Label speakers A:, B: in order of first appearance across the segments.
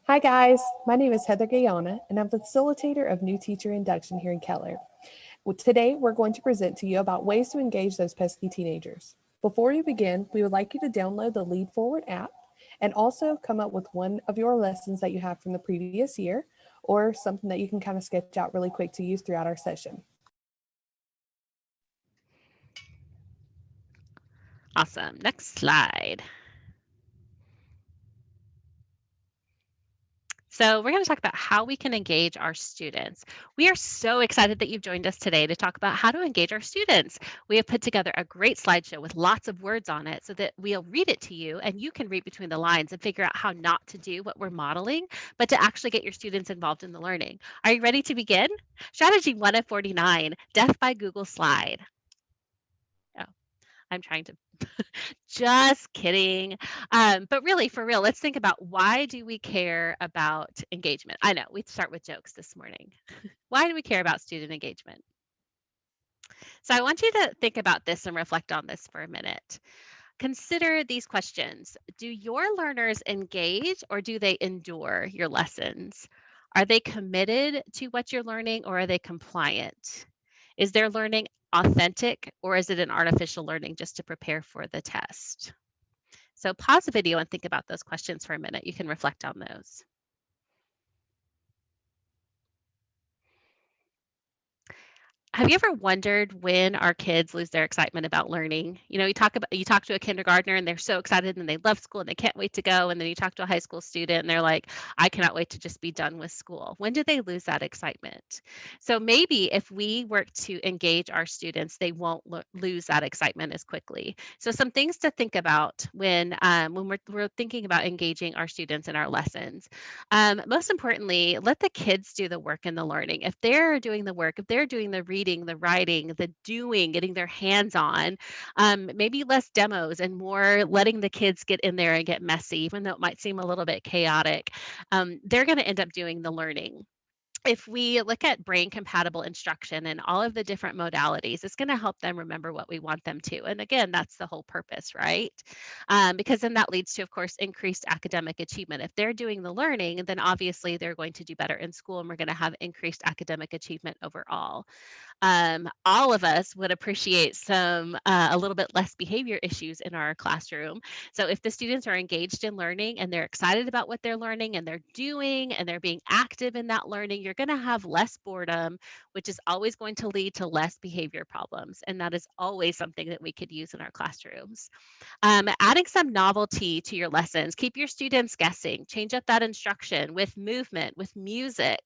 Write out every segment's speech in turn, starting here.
A: Hi guys, my name is Heather Gayana and I'm the facilitator of New Teacher Induction here in Keller. Today we're going to present to you about ways to engage those pesky teenagers. Before we begin, we would like you to download the Lead Forward app and also come up with one of your lessons that you have from the previous year or something that you can kind of sketch out really quick to use throughout our session.
B: Awesome. Next slide. So we're going to talk about how we can engage our students. We are so excited that you've joined us today to talk about how to engage our students. We have put together a great slideshow with lots of words on it so that we'll read it to you and you can read between the lines and figure out how not to do what we're modeling, but to actually get your students involved in the learning. Are you ready to begin? Strategy 1 of 49, Death by Google slide. Oh, I'm trying to just kidding. But really, for real, let's think about why do we care about engagement? I know we start with jokes this morning. Why do we care about student engagement? So I want you to think about this and reflect on this for a minute. Consider these questions. Do your learners engage or do they endure your lessons? Are they committed to what you're learning or are they compliant? Is their learning authentic or is it an artificial learning just to prepare for the test? So pause the video and think about those questions for a minute. You can reflect on those. Have you ever wondered when our kids lose their excitement about learning? You talk to a kindergartner and they're so excited and they love school and they can't wait to go. And then you talk to a high school student and they're like, I cannot wait to just be done with school. When do they lose that excitement? So maybe if we work to engage our students, they won't lose that excitement as quickly. So some things to think about when we're thinking about engaging our students in our lessons. Most importantly, let the kids do the work and the learning. If they're doing the work, if they're doing the reading, the writing, the doing, getting their hands on, maybe less demos and more letting the kids get in there and get messy, even though it might seem a little bit chaotic. They're going to end up doing the learning. If we look at brain compatible instruction and all of the different modalities, it's going to help them remember what we want them to. And again, that's the whole purpose, right? Because then that leads to, of course, increased academic achievement. If they're doing the learning, then obviously they're going to do better in school and we're going to have increased academic achievement overall. All of us would appreciate a little bit less behavior issues in our classroom. So if the students are engaged in learning and they're excited about what they're learning and they're doing and they're being active in that learning, you're going to have less boredom, which is always going to lead to less behavior problems. And that is always something that we could use in our classrooms. Adding some novelty to your lessons. Keep your students guessing. Change up that instruction with movement, with music,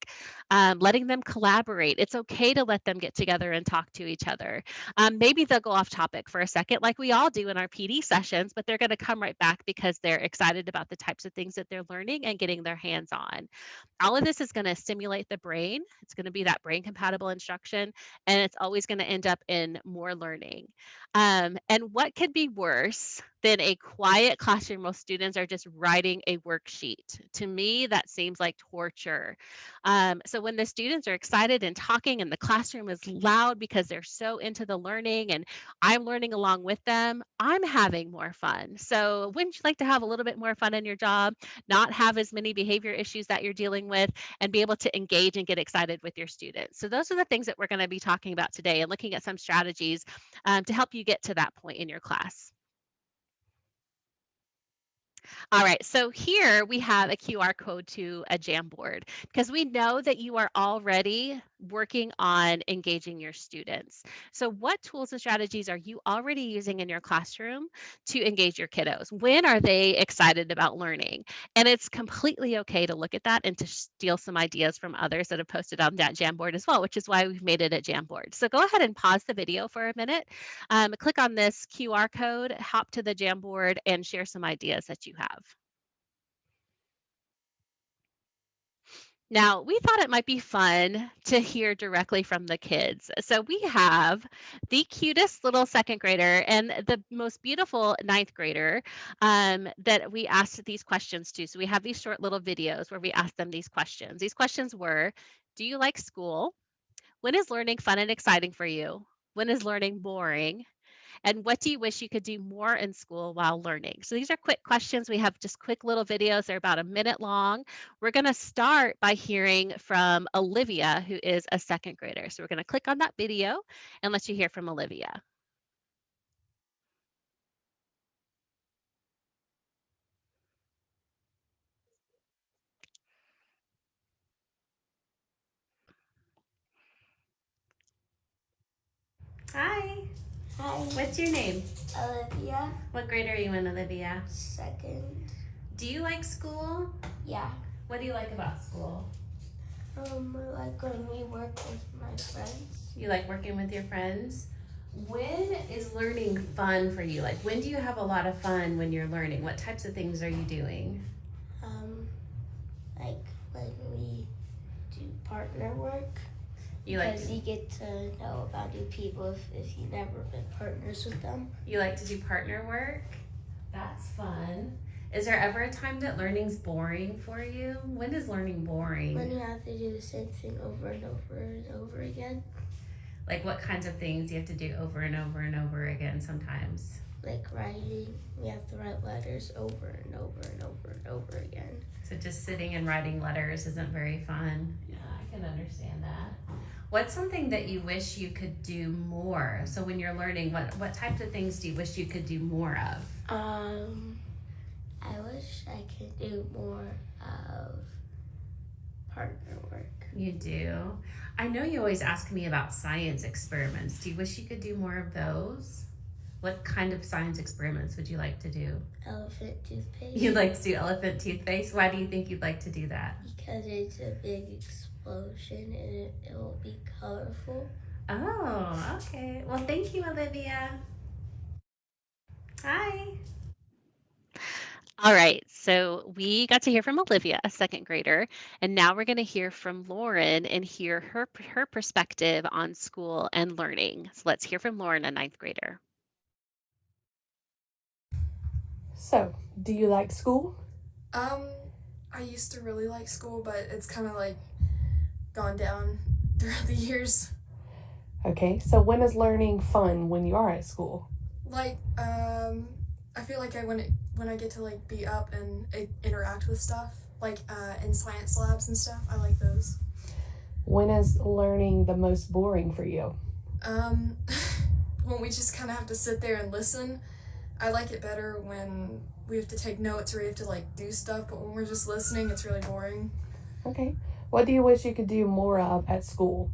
B: letting them collaborate. It's okay to let them get together and talk to each other. Maybe they'll go off topic for a second, like we all do in our PD sessions, but they're going to come right back because they're excited about the types of things that they're learning and getting their hands on. All of this is going to stimulate the brain. It's going to be that brain compatible instruction, and it's always going to end up in more learning. And what could be worse than a quiet classroom while students are just writing a worksheet? To me, that seems like torture. So when the students are excited and talking and the classroom is loud because they're so into the learning and I'm learning along with them, I'm having more fun. So wouldn't you like to have a little bit more fun in your job, not have as many behavior issues that you're dealing with, and be able to engage and get excited with your students? So those are the things that we're going to be talking about today and looking at some strategies to help you get to that point in your class. All right, so here we have a QR code to a Jamboard because we know that you are already working on engaging your students. So what tools and strategies are you already using in your classroom to engage your kiddos? When are they excited about learning? And it's completely okay to look at that and to steal some ideas from others that have posted on that Jamboard as well, which is why we've made it a Jamboard. So go ahead and pause the video for a minute, click on this QR code, hop to the Jamboard, and share some ideas that you have. Now, we thought it might be fun to hear directly from the kids. So we have the cutest little second grader and the most beautiful ninth grader that we asked these questions to. So we have these short little videos where we asked them these questions. These questions were, do you like school? When is learning fun and exciting for you? When is learning boring? And what do you wish you could do more in school while learning? So these are quick questions. We have just quick little videos. They're about a minute long. We're going to start by hearing from Olivia, who is a second grader. So we're going to click on that video and let you hear from Olivia. Hi.
C: Hi,
B: What's your name?
C: Olivia.
B: What grade are you in, Olivia?
C: Second.
B: Do you like school?
C: Yeah.
B: What do you like about school?
C: Like when we work with my friends.
B: You like working with your friends? When is learning fun for you? Like, when do you have a lot of fun when you're learning? What types of things are you doing?
C: Like when we do partner work.
B: You like
C: Because you get to know about new people if you've never been partners with them.
B: You like to do partner work? That's fun. Is there ever a time that learning's boring for you? When is learning boring?
C: When you have to do the same thing over and over and over again.
B: Like, what kinds of things you have to do over and over and over again sometimes?
C: Like writing, we have to write letters over and over and over and over again.
B: So just sitting and writing letters isn't very fun. Yeah, I can understand that. What's something that you wish you could do more? So when you're learning, what types of things do you wish you could do more of?
C: I wish I could do more of partner work.
B: You do? I know you always ask me about science experiments. Do you wish you could do more of those? What kind of science experiments would you like to do?
C: Elephant toothpaste.
B: You'd like to do elephant toothpaste? Why do you think you'd like to do that?
C: Because it's a big explosion and it will be colorful.
B: Oh, okay. Well, thank you, Olivia. Hi. All right, so we got to hear from Olivia, a second grader, and now we're going to hear from Lauren and hear her perspective on school and learning. So let's hear from Lauren, a ninth grader.
A: So, do you like school?
D: I used to really like school, but it's kind of like gone down throughout the years.
A: Okay, so when is learning fun when you are at school?
D: Like, I feel like when I get to like be up and interact with stuff, like in science labs and stuff, I like those.
A: When is learning the most boring for you?
D: When we just kind of have to sit there and listen. I like it better when we have to take notes or we have to like do stuff, but when we're just listening, it's really boring.
A: Okay, what do you wish you could do more of at school?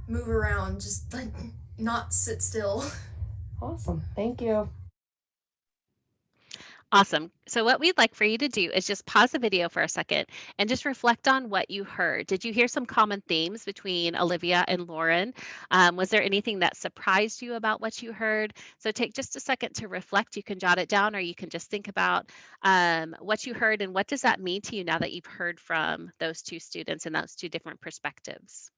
D: Move around, just like not sit still.
A: Awesome, thank you.
B: Awesome. So what we'd like for you to do is just pause the video for a second and just reflect on what you heard. Did you hear some common themes between Olivia and Lauren? Was there anything that surprised you about what you heard? So take just a second to reflect. You can jot it down or you can just think about what you heard and what does that mean to you now that you've heard from those two students and those two different perspectives.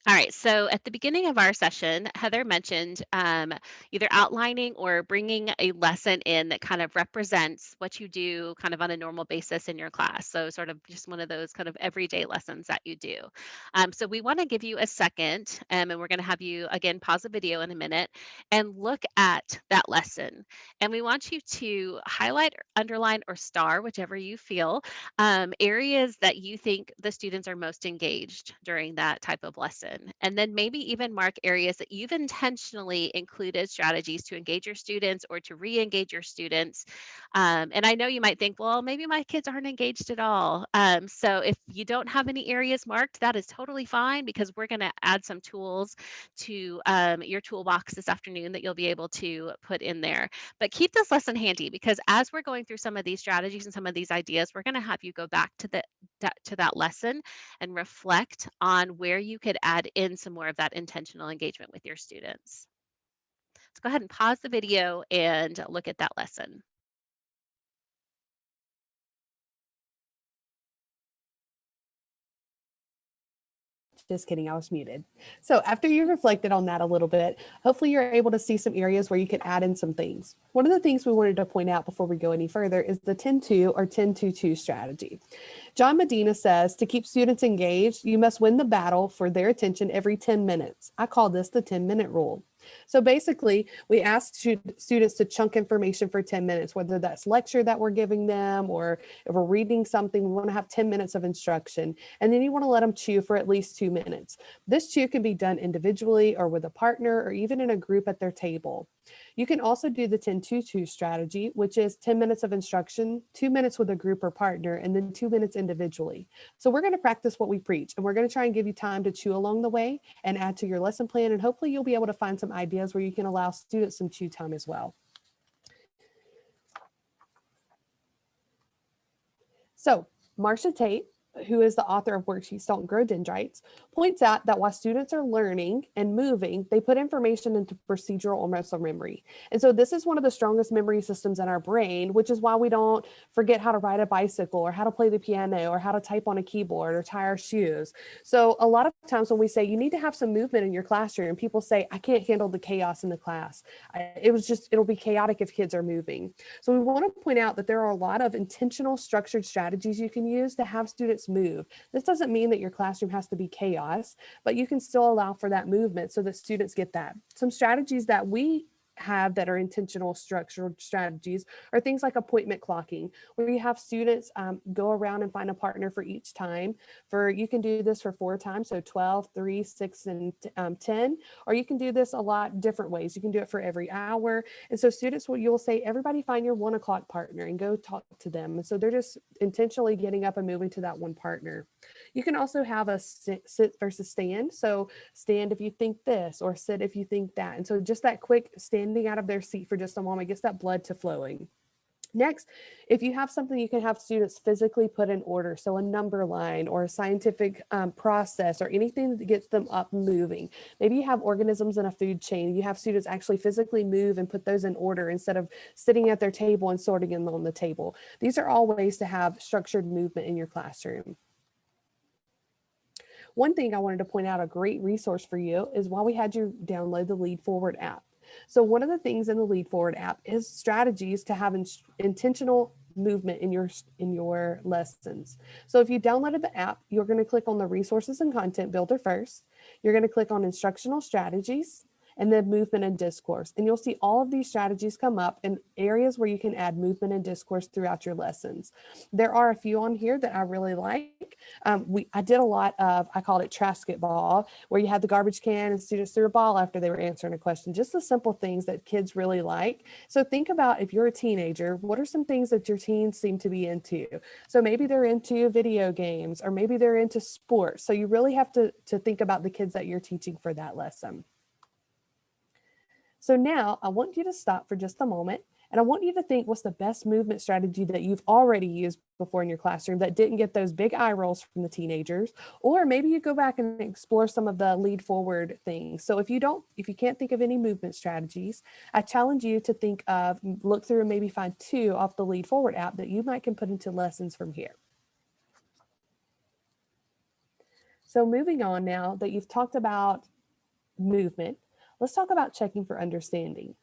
B: All right, so at the beginning of our session, Heather mentioned either outlining or bringing a lesson in that kind of represents what you do kind of on a normal basis in your class. So, sort of just one of those kind of everyday lessons that you do. So, we want to give you a second, and we're going to have you again pause the video in a minute and look at that lesson. And we want you to highlight, underline, or star, whichever you feel, areas that you think the students are most engaged during that type of lesson. And then maybe even mark areas that you've intentionally included strategies to engage your students or to re engage your students. And I know you might think, well, maybe my kids aren't engaged at all. So if you don't have any areas marked, that is totally fine because we're going to add some tools to your toolbox this afternoon that you'll be able to put in there. But keep this lesson handy because as we're going through some of these strategies and some of these ideas, we're going to have you go back to that lesson and reflect on where you could add in some more of that intentional engagement with your students. Let's go ahead and pause the video and look at that lesson.
A: Just kidding, I was muted. So after you reflected on that a little bit, hopefully you're able to see some areas where you can add in some things. One of the things we wanted to point out before we go any further is the 10-2 or 10-2-2 strategy. John Medina says to keep students engaged, you must win the battle for their attention every 10 minutes. I call this the 10-minute rule. So basically, we ask students to chunk information for 10 minutes, whether that's lecture that we're giving them or if we're reading something, we want to have 10 minutes of instruction. And then you want to let them chew for at least 2 minutes. This chew can be done individually or with a partner or even in a group at their table. You can also do the 10-2-2 strategy, which is 10 minutes of instruction, 2 minutes with a group or partner, and then 2 minutes individually. So we're going to practice what we preach, and we're going to try and give you time to chew along the way and add to your lesson plan. And hopefully you'll be able to find some ideas where you can allow students some chew time as well. So Marcia Tate, who is the author of Worksheets Don't Grow Dendrites, points out that while students are learning and moving, they put information into procedural or muscle memory. And so this is one of the strongest memory systems in our brain, which is why we don't forget how to ride a bicycle or how to play the piano or how to type on a keyboard or tie our shoes. So a lot of times when we say you need to have some movement in your classroom, people say, I can't handle the chaos in the class. It'll be chaotic if kids are moving. So we want to point out that there are a lot of intentional structured strategies you can use to have students move. This doesn't mean that your classroom has to be chaos, but you can still allow for that movement so that students get that. Some strategies that we have that are intentional structured strategies are things like appointment clocking, where you have students go around and find a partner for each time. You can do this for 4 times, so 12, 3, 6, and 10, or you can do this a lot different ways. You can do it for every hour. And so students, you'll say, everybody find your 1 o'clock partner and go talk to them. And so they're just intentionally getting up and moving to that one partner. You can also have a sit versus stand. So stand if you think this, or sit if you think that. And so just that quick standing out of their seat for just a moment gets that blood to flowing. Next, if you have something you can have students physically put in order, so a number line or a scientific process or anything that gets them up moving. Maybe you have organisms in a food chain. You have students actually physically move and put those in order instead of sitting at their table and sorting them on the table. These are all ways to have structured movement in your classroom. One thing I wanted to point out, a great resource for you, is while we had you download the Lead Forward app. So one of the things in the Lead Forward app is strategies to have intentional movement in your lessons. So if you downloaded the app, you're going to click on the Resources and Content Builder first. You're going to click on Instructional Strategies, and then Movement and Discourse. And you'll see all of these strategies come up in areas where you can add movement and discourse throughout your lessons. There are a few on here that I really like. I did a lot of, I called it Trasket Ball, where you had the garbage can and students threw a ball after they were answering a question. Just the simple things that kids really like. So think about, if you're a teenager, what are some things that your teens seem to be into? So maybe they're into video games, or maybe they're into sports. So you really have to think about the kids that you're teaching for that lesson. So now I want you to stop for just a moment, and I want you to think, what's the best movement strategy that you've already used before in your classroom that didn't get those big eye rolls from the teenagers? Or maybe you go back and explore some of the Lead Forward things. So if you can't think of any movement strategies, I challenge you to look through and maybe find 2 off the Lead Forward app that you can put into lessons from here. So moving on, now that you've talked about movement, let's talk about checking for understanding.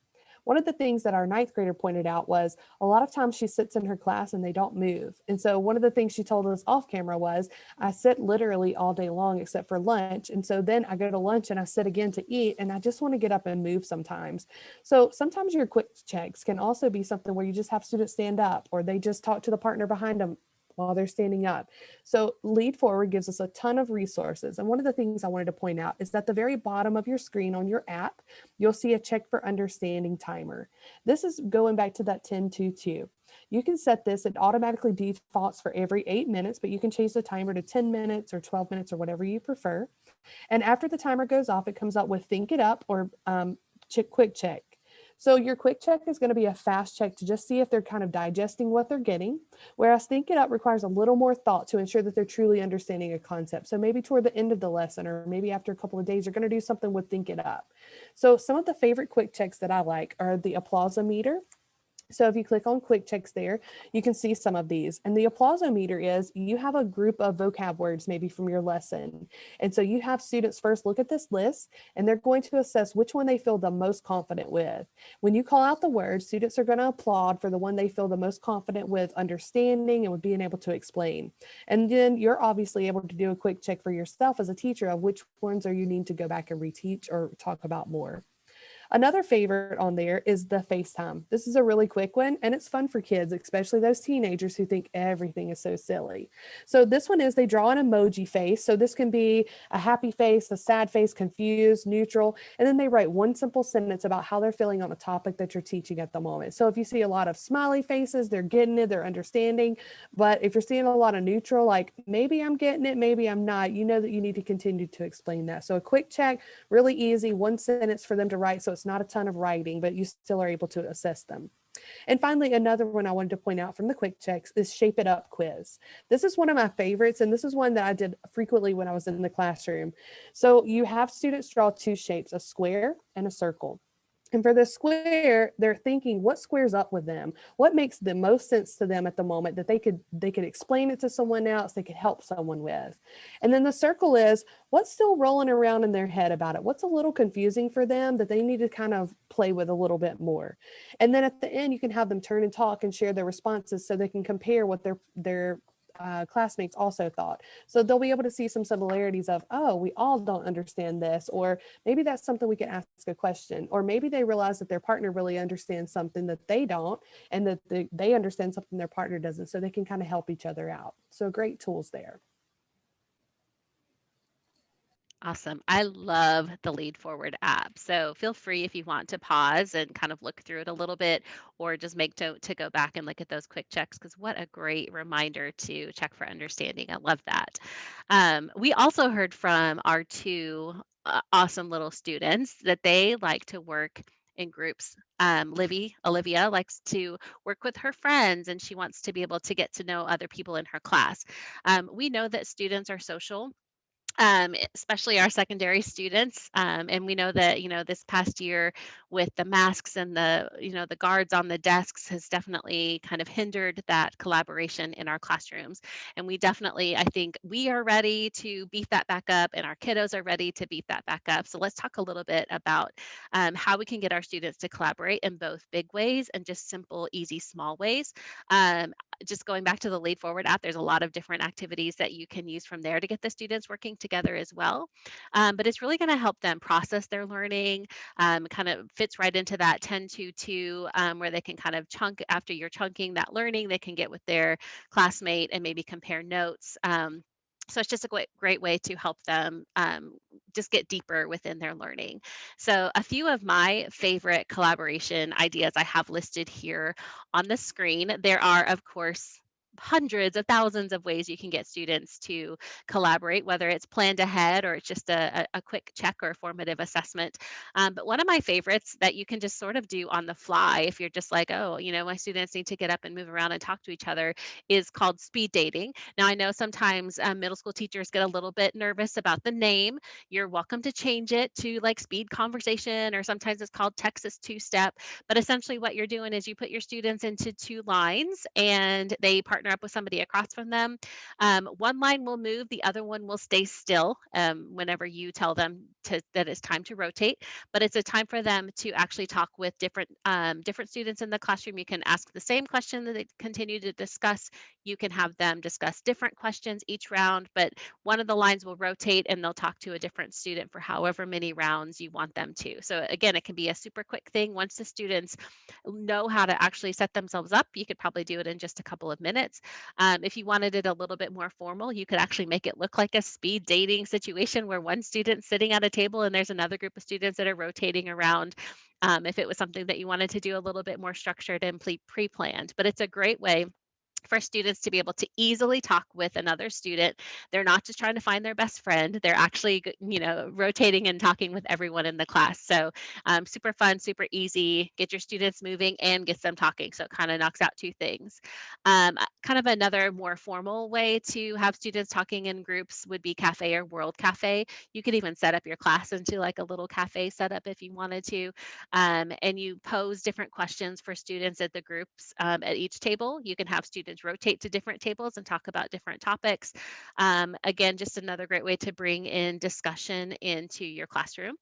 A: One of the things that our 9th grader pointed out was a lot of times she sits in her class and they don't move. And so one of the things she told us off camera was, I sit literally all day long except for lunch. And so then I go to lunch and I sit again to eat, and I just want to get up and move sometimes. So sometimes your quick checks can also be something where you just have students stand up, or they just talk to the partner behind them while they're standing up. So Lead Forward gives us a ton of resources. And one of the things I wanted to point out is that at the very bottom of your screen on your app, you'll see a check for understanding timer. This is going back to that 10-2-2. You can set this, it automatically defaults for every 8 minutes, but you can change the timer to 10 minutes or 12 minutes or whatever you prefer. And after the timer goes off, it comes up with Think It Up or Quick Check. So your quick check is going to be a fast check to just see if they're kind of digesting what they're getting, whereas Think It Up requires a little more thought to ensure that they're truly understanding a concept. So maybe toward the end of the lesson, or maybe after a couple of days, you're going to do something with Think It Up. So some of the favorite quick checks that I like are the Applausometer. So if you click on quick checks there, you can see some of these. And the applausometer is you have a group of vocab words maybe from your lesson. And so you have students first look at this list and they're going to assess which one they feel the most confident with. When you call out the word, students are going to applaud for the one they feel the most confident with understanding and with being able to explain. And then you're obviously able to do a quick check for yourself as a teacher of which ones are you need to go back and reteach or talk about more. Another favorite on there is the FaceTime. This is a really quick one and it's fun for kids, especially those teenagers who think everything is so silly. So this one is they draw an emoji face. So this can be a happy face, a sad face, confused, neutral, and then they write one simple sentence about how they're feeling on a topic that you're teaching at the moment. So if you see a lot of smiley faces, they're getting it, they're understanding. But if you're seeing a lot of neutral, like maybe I'm getting it, maybe I'm not, you know that you need to continue to explain that. So a quick check, really easy, one sentence for them to write. So it's not a ton of writing, but you still are able to assess them. And finally, another one I wanted to point out from the quick checks is Shape It Up quiz. This is one of my favorites, and this is one that I did frequently when I was in the classroom. So you have students draw two shapes, a square and a circle. And for the square, they're thinking what squares up with them, what makes the most sense to them at the moment that they could explain it to someone else, they could help someone with. And then the circle is what's still rolling around in their head about it, what's a little confusing for them that they need to kind of play with a little bit more. And then at the end, you can have them turn and talk and share their responses so they can compare what their classmates also thought. So they'll be able to see some similarities of, oh, we all don't understand this, or maybe that's something we can ask a question, or maybe they realize that their partner really understands something that they don't, and that they understand something their partner doesn't, so they can kind of help each other out. So great tools there.
B: Awesome. I love the Lead Forward app. So feel free if you want to pause and kind of look through it a little bit, or just make note to go back and look at those quick checks, because what a great reminder to check for understanding. I love that. We also heard from our two awesome little students that they like to work in groups. Olivia likes to work with her friends and she wants to be able to get to know other people in her class. We know that students are social, especially our secondary students. And we know that, this past year with the masks and the guards on the desks has definitely kind of hindered that collaboration in our classrooms. And we definitely, I think we are ready to beef that back up and our kiddos are ready to beef that back up. So let's talk a little bit about how we can get our students to collaborate in both big ways and just simple, easy, small ways. Just going back to the Lead Forward app, there's a lot of different activities that you can use from there to get the students working together as well. But it's really going to help them process their learning. Kind of fits right into that 10-2-2, where they can kind of chunk after you're chunking that learning, they can get with their classmate and maybe compare notes. So it's just a great way to help them just get deeper within their learning. So a few of my favorite collaboration ideas I have listed here on the screen. There are, of course, hundreds of thousands of ways you can get students to collaborate, whether it's planned ahead or it's just a quick check or formative assessment. But one of my favorites that you can just sort of do on the fly, if you're just like, oh, my students need to get up and move around and talk to each other, is called speed dating. Now, I know sometimes middle school teachers get a little bit nervous about the name. You're welcome to change it to like speed conversation, or sometimes it's called Texas two-step. But essentially what you're doing is you put your students into two lines and they partner up with somebody across from them. One line will move, the other one will stay still whenever you tell them that it's time to rotate. But it's a time for them to actually talk with different students in the classroom. You can ask the same question that they continue to discuss. You can have them discuss different questions each round, but one of the lines will rotate and they'll talk to a different student for however many rounds you want them to. So again, it can be a super quick thing. Once the students know how to actually set themselves up, you could probably do it in just a couple of minutes. If you wanted it a little bit more formal, you could actually make it look like a speed dating situation where one student's sitting at a table and there's another group of students that are rotating around. If it was something that you wanted to do a little bit more structured and pre-planned. But it's a great way for students to be able to easily talk with another student. They're not just trying to find their best friend. They're actually, rotating and talking with everyone in the class. So super fun, super easy, get your students moving and gets them talking. So it kind of knocks out two things. Kind of another more formal way to have students talking in groups would be cafe or world cafe. You could even set up your class into like a little cafe setup if you wanted to. And you pose different questions for students at the groups at each table. You can have students rotate to different tables and talk about different topics. Again, just another great way to bring in discussion into your classroom.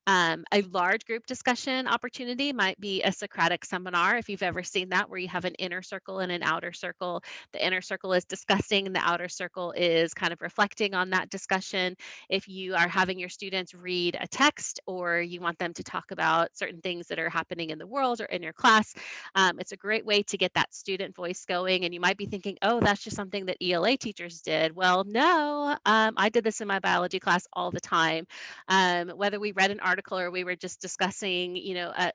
B: A large group discussion opportunity might be a Socratic seminar, if you've ever seen that, where you have an inner circle and an outer circle. The inner circle is discussing, and the outer circle is kind of reflecting on that discussion. If you are having your students read a text or you want them to talk about certain things that are happening in the world or in your class, it's a great way to get that student voice going. And you might be thinking, oh, that's just something that ELA teachers did. Well, no, I did this in my biology class all the time. Whether we read an article or we were just discussing,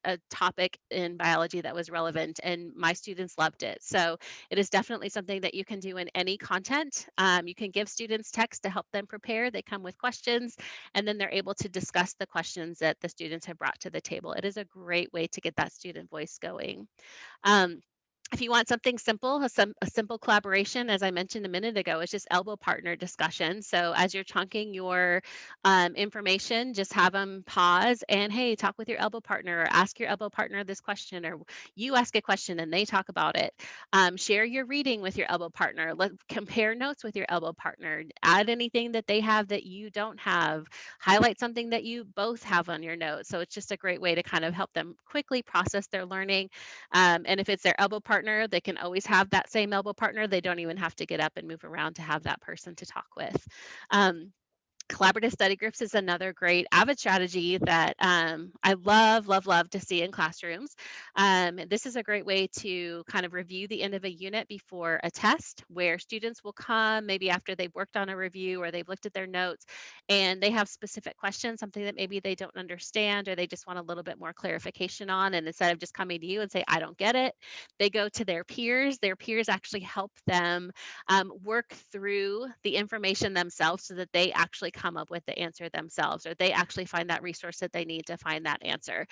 B: a topic in biology that was relevant, and my students loved it. So it is definitely something that you can do in any content. You can give students text to help them prepare. They come with questions, and then they're able to discuss the questions that the students have brought to the table. It is a great way to get that student voice going. Um, if you want something simple, a simple collaboration, as I mentioned a minute ago, is just elbow partner discussion. So as you're chunking your information, just have them pause and, hey, talk with your elbow partner, or ask your elbow partner this question, or you ask a question and they talk about it. Share your reading with your elbow partner. Compare notes with your elbow partner. Add anything that they have that you don't have. Highlight something that you both have on your notes. So it's just a great way to kind of help them quickly process their learning. And if it's their elbow partner, they can always have that same elbow partner. They don't even have to get up and move around to have that person to talk with. Um, Collaborative study groups is another great avid strategy that I love, love, love to see in classrooms. This is a great way to kind of review the end of a unit before a test, where students will come maybe after they've worked on a review or they've looked at their notes and they have specific questions, something that maybe they don't understand or they just want a little bit more clarification on. And instead of just coming to you and say, I don't get it, they go to their peers. Their peers actually help them work through the information themselves so that they actually come up with the answer themselves, or they actually find that resource that they need to find that answer.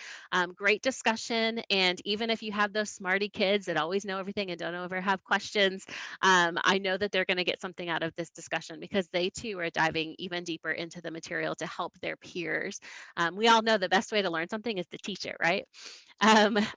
B: Great discussion. And even if you have those smarty kids that always know everything and don't ever have questions, I know that they're going to get something out of this discussion because they too are diving even deeper into the material to help their peers. We all know the best way to learn something is to teach it, right?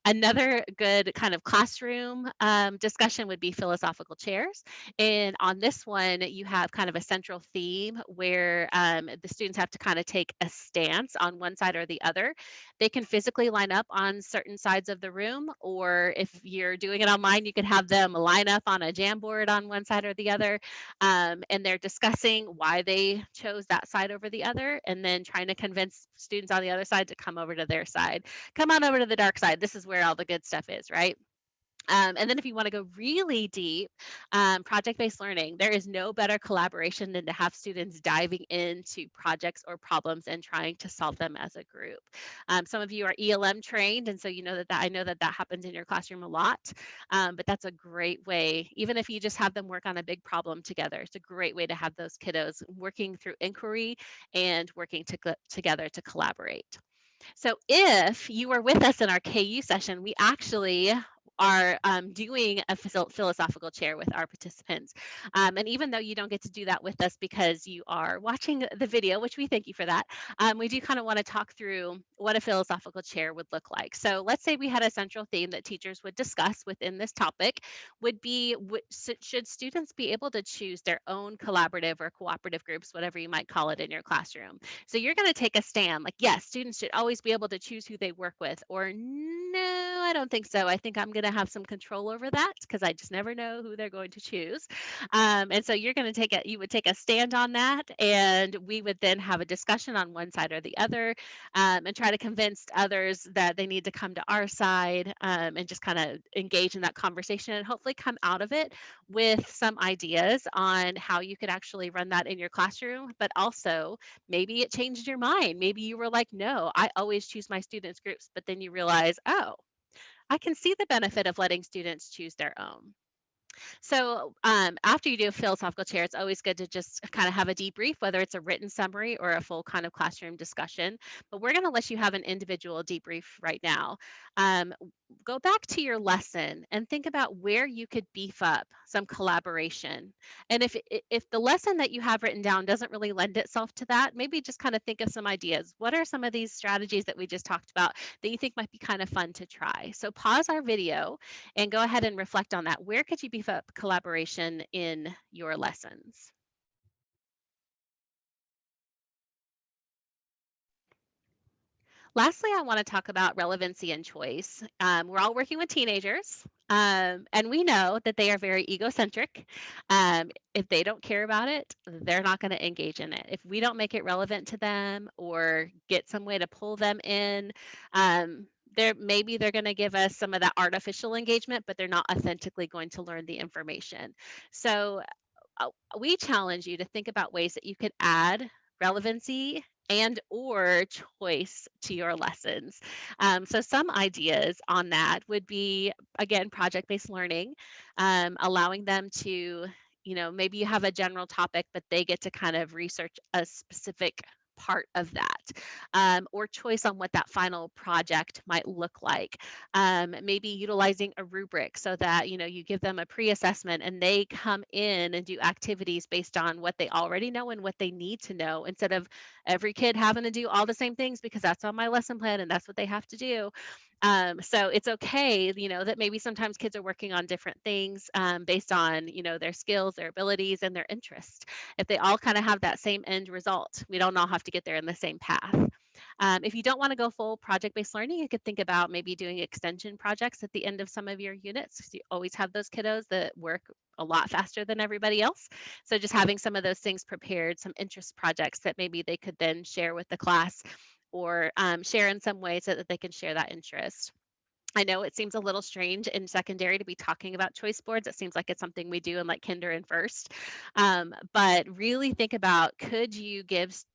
B: Another good kind of classroom discussion would be philosophical chairs. And on this one, you have kind of a central theme where the students have to kind of take a stance on one side or the other. They can physically line up on certain sides of the room, or if you're doing it online, you could have them line up on a Jamboard on one side or the other. And they're discussing why they chose that side over the other, and then trying to convince students on the other side to come over to their side. Come on over to the dark side. This is where all the good stuff is, right? And then if you want to go really deep, project-based learning, there is no better collaboration than to have students diving into projects or problems and trying to solve them as a group. Some of you are ELM trained, and so you know that I know that happens in your classroom a lot. But that's a great way, even if you just have them work on a big problem together, it's a great way to have those kiddos working through inquiry and working together to collaborate. So if you were with us in our KU session, we actually are doing a philosophical chair with our participants. And even though you don't get to do that with us because you are watching the video, which we thank you for that, we do kind of want to talk through what a philosophical chair would look like. So let's say we had a central theme that teachers would discuss within this topic would be, should students be able to choose their own collaborative or cooperative groups, whatever you might call it in your classroom? So you're going to take a stand like, yes, students should always be able to choose who they work with, or no, I don't think so. I think I'm going to have some control over that because I just never know who they're going to choose. And so you would take a stand on that, and we would then have a discussion on one side or the other, and try to convince others that they need to come to our side, and just kind of engage in that conversation and hopefully come out of it with some ideas on how you could actually run that in your classroom, but also maybe it changed your mind. Maybe you were like, no, I always choose my students' groups. But then you realize, oh, I can see the benefit of letting students choose their own. So after you do a philosophical chair, it's always good to just kind of have a debrief, whether it's a written summary or a full kind of classroom discussion. But we're going to let you have an individual debrief right now. Um, go back to your lesson and think about where you could beef up some collaboration. And if the lesson that you have written down doesn't really lend itself to that, maybe just kind of think of some ideas. What are some of these strategies that we just talked about that you think might be kind of fun to try? So pause our video and go ahead and reflect on that. Where could you beef up collaboration in your lessons? Lastly, I want to talk about relevancy and choice. We're all working with teenagers, and we know that they are very egocentric. If they don't care about it, they're not going to engage in it. If we don't make it relevant to them or get some way to pull them in, maybe they're going to give us some of that artificial engagement, but they're not authentically going to learn the information. So uh, we challenge you to think about ways that you could add relevancy and or choice to your lessons. So some ideas on that would be, again, project-based learning, allowing them to, maybe you have a general topic, but they get to kind of research a specific part of that, or choice on what that final project might look like. Maybe utilizing a rubric so that you give them a pre-assessment and they come in and do activities based on what they already know and what they need to know, instead of every kid having to do all the same things because that's on my lesson plan and that's what they have to do. So it's okay, that maybe sometimes kids are working on different things, based on, their skills, their abilities, and their interests. If they all kind of have that same end result, we don't all have to get there in the same path. If you don't want to go full project-based learning, you could think about maybe doing extension projects at the end of some of your units, 'cause you always have those kiddos that work a lot faster than everybody else. So just having some of those things prepared, some interest projects that maybe they could then share with the class, or share in some way so that they can share that interest. I know it seems a little strange in secondary to be talking about choice boards. It seems like it's something we do in like kinder and first. But really think about, could you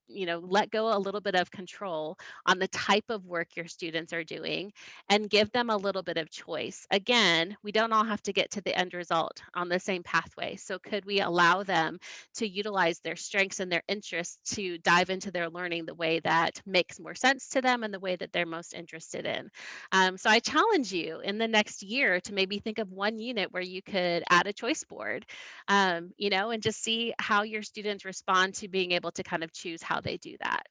B: let go a little bit of control on the type of work your students are doing and give them a little bit of choice. Again, we don't all have to get to the end result on the same pathway. So could we allow them to utilize their strengths and their interests to dive into their learning the way that makes more sense to them and the way that they're most interested in? So I challenge you in the next year to maybe think of one unit where you could add a choice board, and just see how your students respond to being able to kind of choose how they do that.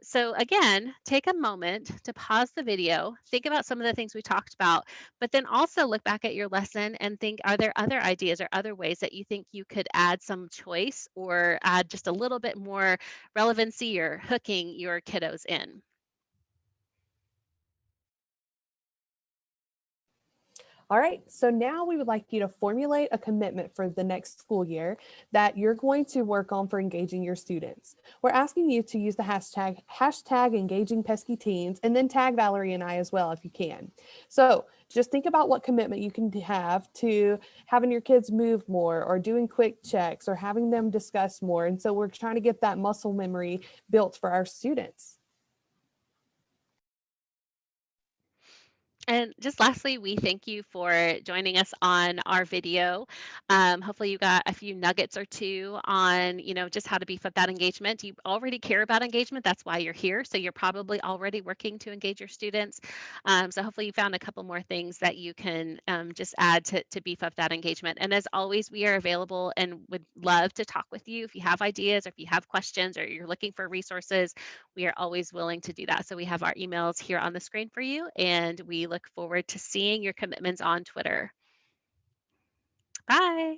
B: So again, take a moment to pause the video, think about some of the things we talked about, but then also look back at your lesson and think, are there other ideas or other ways that you think you could add some choice or add just a little bit more relevancy or hooking your kiddos in?
A: All right, so now we would like you to formulate a commitment for the next school year that you're going to work on for engaging your students. We're asking you to use the hashtag engaging pesky teens, and then tag Valerie and I as well if you can. So just think about what commitment you can have to having your kids move more, or doing quick checks, or having them discuss more. And so we're trying to get that muscle memory built for our students.
B: And just lastly, we thank you for joining us on our video. Hopefully you got a few nuggets or two on, just how to beef up that engagement. You already care about engagement. That's why you're here. So you're probably already working to engage your students. So hopefully you found a couple more things that you can just add to beef up that engagement. And as always, we are available and would love to talk with you. If you have ideas, or if you have questions, or you're looking for resources, we are always willing to do that. So we have our emails here on the screen for you, and we look forward to seeing your commitments on Twitter. Bye.